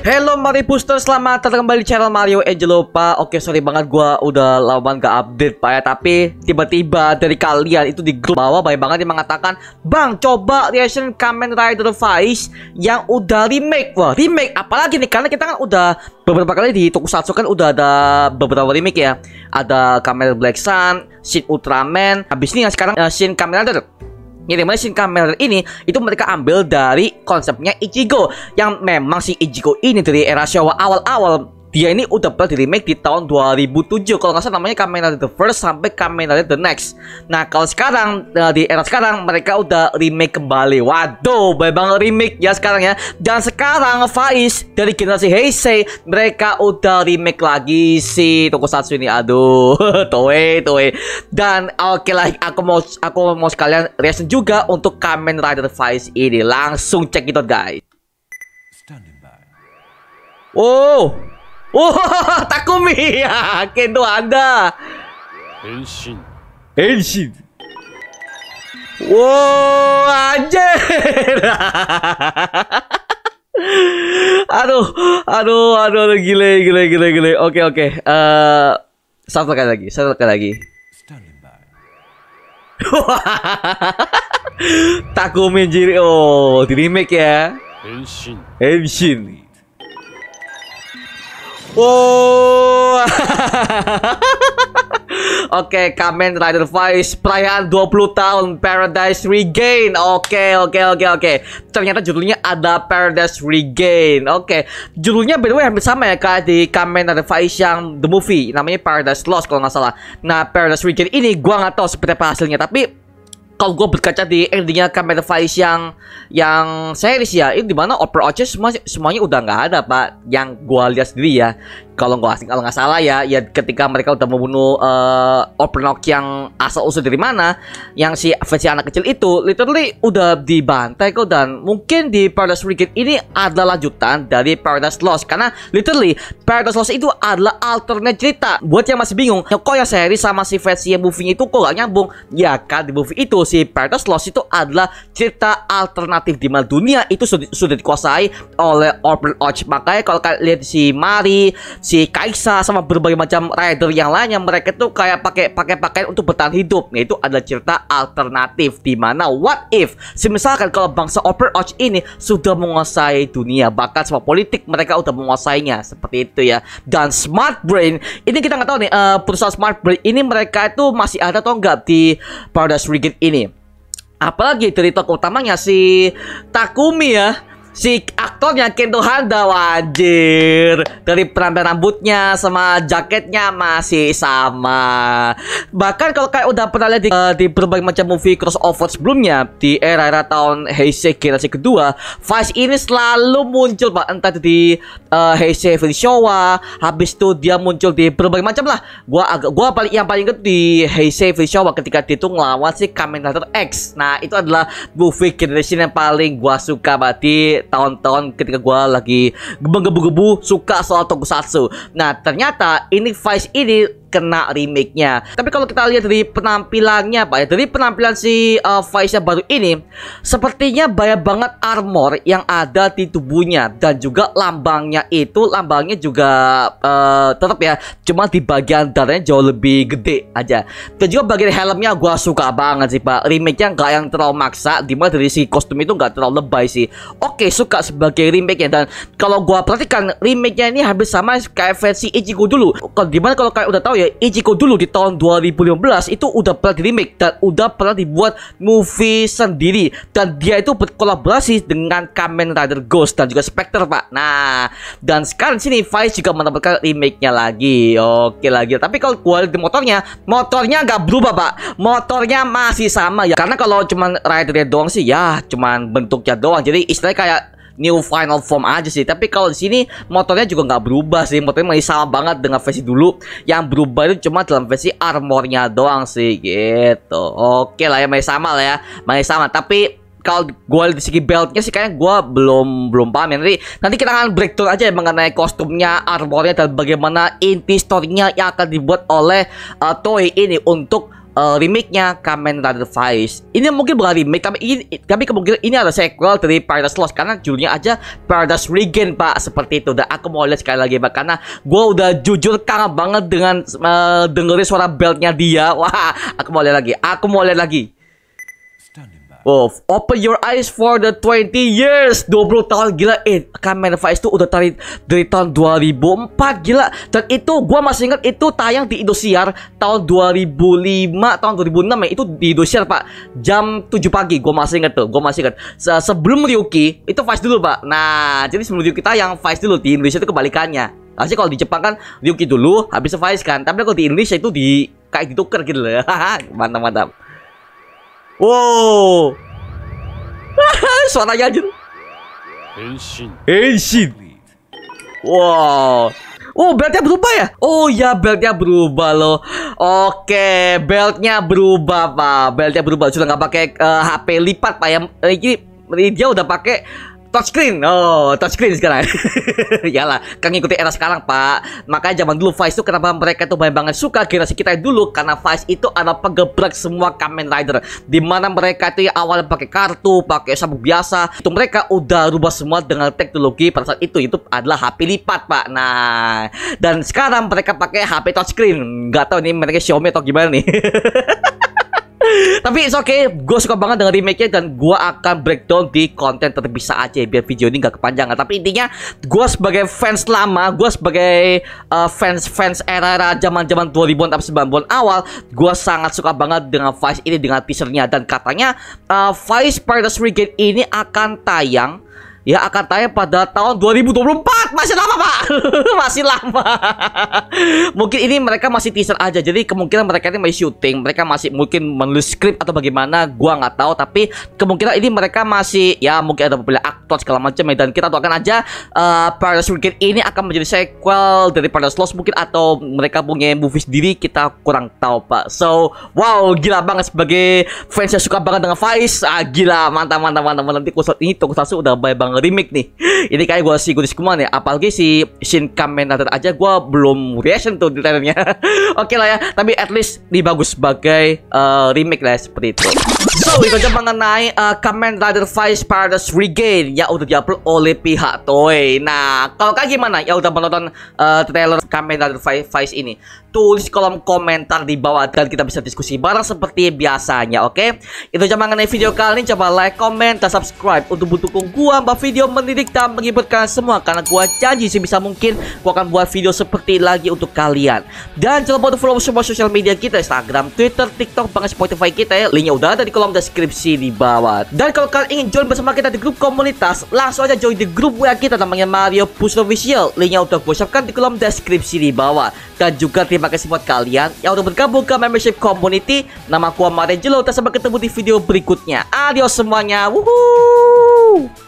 Hello Mario Booster, selamat datang kembali di channel Mario Angelo Pak. Oke, sorry banget gua udah lama gak update Pak ya. Tapi tiba-tiba dari kalian itu di grup bawah banyak banget yang mengatakan, Bang, coba reaction Kamen Rider Faiz yang udah remake. Wah, remake apalagi nih, karena kita kan udah beberapa kali di Tokusatsu kan udah ada beberapa remake ya. Ada Kamen Rider Black Sun, Shin Ultraman, habis ini yang sekarang Shin Kamen Rider. Yang dimana Shin Kamen Rider ini itu mereka ambil dari konsepnya Ichigo, yang memang si Ichigo ini dari era Showa awal-awal dia ini udah pernah di remake di tahun 2007 kalau nggak salah, namanya Kamen Rider The First sampai Kamen Rider The Next. Nah kalau sekarang di era sekarang mereka udah remake kembali. Waduh, banyak banget remake ya sekarang ya. Dan sekarang Faiz dari generasi Heisei mereka udah remake lagi si Tokusatsu ini. Aduh, Toei. Dan oke lah, aku mau sekalian reaction juga untuk Kamen Rider Faiz ini. Langsung cek itu guys. Oh, Takumi ya, Kendo ada. Henshin. Wow, anjir. aduh, gile. Oke. Satu kali lagi. Takumi Jiri, oh, di remake ya. Henshin. Oh. Oke, Kamen Rider Faiz perayaan 20 tahun Paradise Regain. Oke. Ternyata judulnya ada Paradise Regain. Oke. Judulnya by the way hampir sama ya kayak di Kamen Rider Faiz yang the movie, namanya Paradise Lost kalau nggak salah. Nah, Paradise Regain ini gua nggak tahu seperti apa hasilnya, tapi kalau gue berkaca di endingnya Kamen Rider Faiz yang series ya, itu dimana Overwatch semuanya udah nggak ada Pak, yang gue lihat sendiri ya. Kalau nggak salah ya ketika mereka udah membunuh Overwatch yang asal usul dari mana, yang si versi anak kecil itu literally udah dibantai kok. Dan mungkin di Paradise Regain ini adalah lanjutan dari Paradise Lost, karena literally Paradise Lost itu adalah alternate cerita. Buat yang masih bingung, kok yang series sama si versi yang movie-nya itu kok gak nyambung, ya kan di movie itu si Paradise Lost itu adalah cerita alternatif di mana dunia itu sudah dikuasai oleh Overwatch. Makanya kalau kalian lihat si Mari, si Kaisa sama berbagai macam rider yang lainnya, mereka tuh kayak pakai pakaian untuk bertahan hidup. Nah, itu adalah cerita alternatif di mana what if misalkan kalau bangsa Overwatch ini sudah menguasai dunia, bahkan semua politik mereka udah menguasainya, seperti itu ya. Dan Smart Brain ini kita nggak tahu nih, perusahaan Smart Brain ini mereka itu masih ada atau enggak di Paradise Regain ini. Apalagi dari tokoh utamanya si Takumi ya, si aktornya Kento Handa, wajir. Dari penampilan rambutnya sama jaketnya masih sama. Bahkan kalau kayak udah pernah lihat di berbagai macam movie crossover sebelumnya di era tahun Heisei generasi kedua, Faiz ini selalu muncul Pak, entah itu di Heisei versi Showa, habis itu dia muncul di berbagai macam lah. Gua yang paling inget di Heisei versi Showa ketika dia itu ngelawan si Kamen Rider X. Nah, itu adalah movie generation yang paling gua suka berarti tahun-tahun ketika gue lagi gebu-gebu suka soal Tokusatsu. Nah, ternyata ini Faiz ini kena remake-nya. Tapi kalau kita lihat dari penampilannya Pak ya, dari penampilan si Faiz yang baru ini, sepertinya banyak banget armor yang ada di tubuhnya. Dan juga lambangnya juga tetap ya, cuma di bagian dadanya jauh lebih gede aja. Dan juga bagian helmnya gue suka banget sih Pak. Remake-nya nggak yang terlalu maksa, dimana dari si kostum itu nggak terlalu lebay sih. Oke, suka sebagai remake-nya. Dan kalau gue perhatikan remake-nya ini hampir sama kayak versi Ichigo dulu. Dimana kalau kalian udah tahu ya, Ichigo dulu di tahun 2015 itu udah pernah di remake dan udah pernah dibuat movie sendiri, dan dia itu berkolaborasi dengan Kamen Rider Ghost dan juga Spectre Pak. Nah, dan sekarang sini Faiz juga mendapatkan remake-nya lagi. Oke lagi. Tapi kalau kualitas motornya nggak berubah Pak. Motornya masih sama ya. Karena kalau cuman ridernya doang sih ya cuman bentuknya doang. Jadi istilahnya kayak new final form aja sih. Tapi kalau di sini motornya juga nggak berubah sih. Motornya masih sama banget dengan versi dulu. Yang berubah itu cuma dalam versi armornya doang sih gitu. Oke lah ya, masih sama lah ya. Masih sama. Tapi kalau gue di segi beltnya sih kayaknya gue belum paham ya. Nanti kita akan breakdown aja ya mengenai kostumnya, armornya, dan bagaimana inti storynya yang akan dibuat oleh Toei ini untuk remake-nya Kamen Rider Faiz. Ini mungkin bukan remake, tapi kemungkinan ini adalah sequel dari Paradise Lost karena judulnya aja Paradise Regain, Pak, seperti itu. Dan aku mau lihat sekali lagi, Pak, karena gue udah jujur kangen banget dengan dengerin suara beltnya dia. Wah, aku mau lihat lagi. Oh, open your eyes for the 20 years. 20 tahun, gila. Kamen Rider Faiz itu udah dari tahun 2004, gila. Dan itu gua masih ingat itu tayang di Indosiar tahun 2005, tahun 2006 ya. Itu di Indosiar, Pak. Jam 7 pagi. Gua masih ingat tuh. Sebelum Ryuki, itu Faiz dulu, Pak. Nah, jadi sebelum Ryuki tayang, Faiz dulu. Di Indonesia itu kebalikannya. Pasti kalau di Jepang kan Ryuki dulu, habis Faiz kan. Tapi kalau di Indonesia itu kayak ditukar gitu loh. Mantap. Wow. Suaranya aja. Henshin. Wow. Oh, beltnya berubah ya? Oh ya, beltnya berubah loh. Oke, beltnya berubah, Pak. Beltnya berubah. Sudah nggak pakai HP lipat, Pak. Ini dia udah pakai touchscreen. Oh, touchscreen sekarang. Yalah, kan ngikutin era sekarang, Pak. Makanya zaman dulu Faiz itu kenapa mereka tuh banyak banget suka generasi kita dulu, karena Faiz itu adalah penggebrak semua Kamen Rider. Dimana mereka itu yang awalnya pakai kartu, pakai sabuk biasa, itu mereka udah rubah semua dengan teknologi pada saat itu adalah HP lipat, Pak. Nah, dan sekarang mereka pakai HP touchscreen. Nggak tahu nih mereka Xiaomi atau gimana nih. Tapi it's okay, gue suka banget dengan remake-nya dan gue akan breakdown di konten terpisah aja biar video ini gak kepanjangan. Tapi intinya gue sebagai fans lama, gue sebagai fans era zaman 2000-an tapi 90-an awal, gue sangat suka banget dengan Faiz ini, dengan teasernya. Dan katanya Faiz Paradise Regain ini akan tayang pada tahun 2024. Masih lama, Pak. Masih lama. Mungkin ini mereka masih teaser aja. Jadi kemungkinan mereka ini masih syuting. Mereka masih mungkin menulis skrip atau bagaimana, gua nggak tahu. Tapi kemungkinan ini mereka masih, ya mungkin ada beberapa aktor segala macam ya. Dan kita doakan aja Paradise Regain ini akan menjadi sequel dari Paradise Lost mungkin, atau mereka punya movie sendiri, kita kurang tahu, Pak. So, wow, gila banget sebagai fans yang suka banget dengan Faiz. Gila, mantap. Nanti ini Tokusatsu udah banyak banget remake nih. Ini kayak gue sih kemana ya. Apalagi si Shin Kamen Rider aja gue belum reaction tuh di trailernya. Oke lah ya. Tapi at least ini bagus sebagai remake lah seperti itu. So itu aja mengenai Kamen Rider Faiz Paradise Regain yang udah diupload oleh pihak Toei. Nah, kalau kalian gimana ya udah menonton trailer Kamen Rider Faiz ini? Tulis kolom komentar di bawah dan kita bisa diskusi bareng seperti biasanya, oke? Itu aja mengenai video kali ini. Coba like, comment, dan subscribe untuk mendukung gua buat video mendidik dan menghiburkan semua, karena gua janji sebisa mungkin gua akan buat video seperti lagi untuk kalian. Dan jangan lupa untuk follow semua sosial media kita, Instagram, Twitter, TikTok, bahkan Spotify kita ya. Linknya udah ada di kolom deskripsi di bawah. Dan kalau kalian ingin join bersama kita di grup komunitas, langsung aja join di grup WA kita namanya Mario Push Official. Linknya udah gue siapkan di kolom deskripsi di bawah. Dan juga terima kasih buat kalian yang udah bergabung ke membership community. Nama aku Mario Jelo. Sampai ketemu di video berikutnya. Adios semuanya. Wuhuu.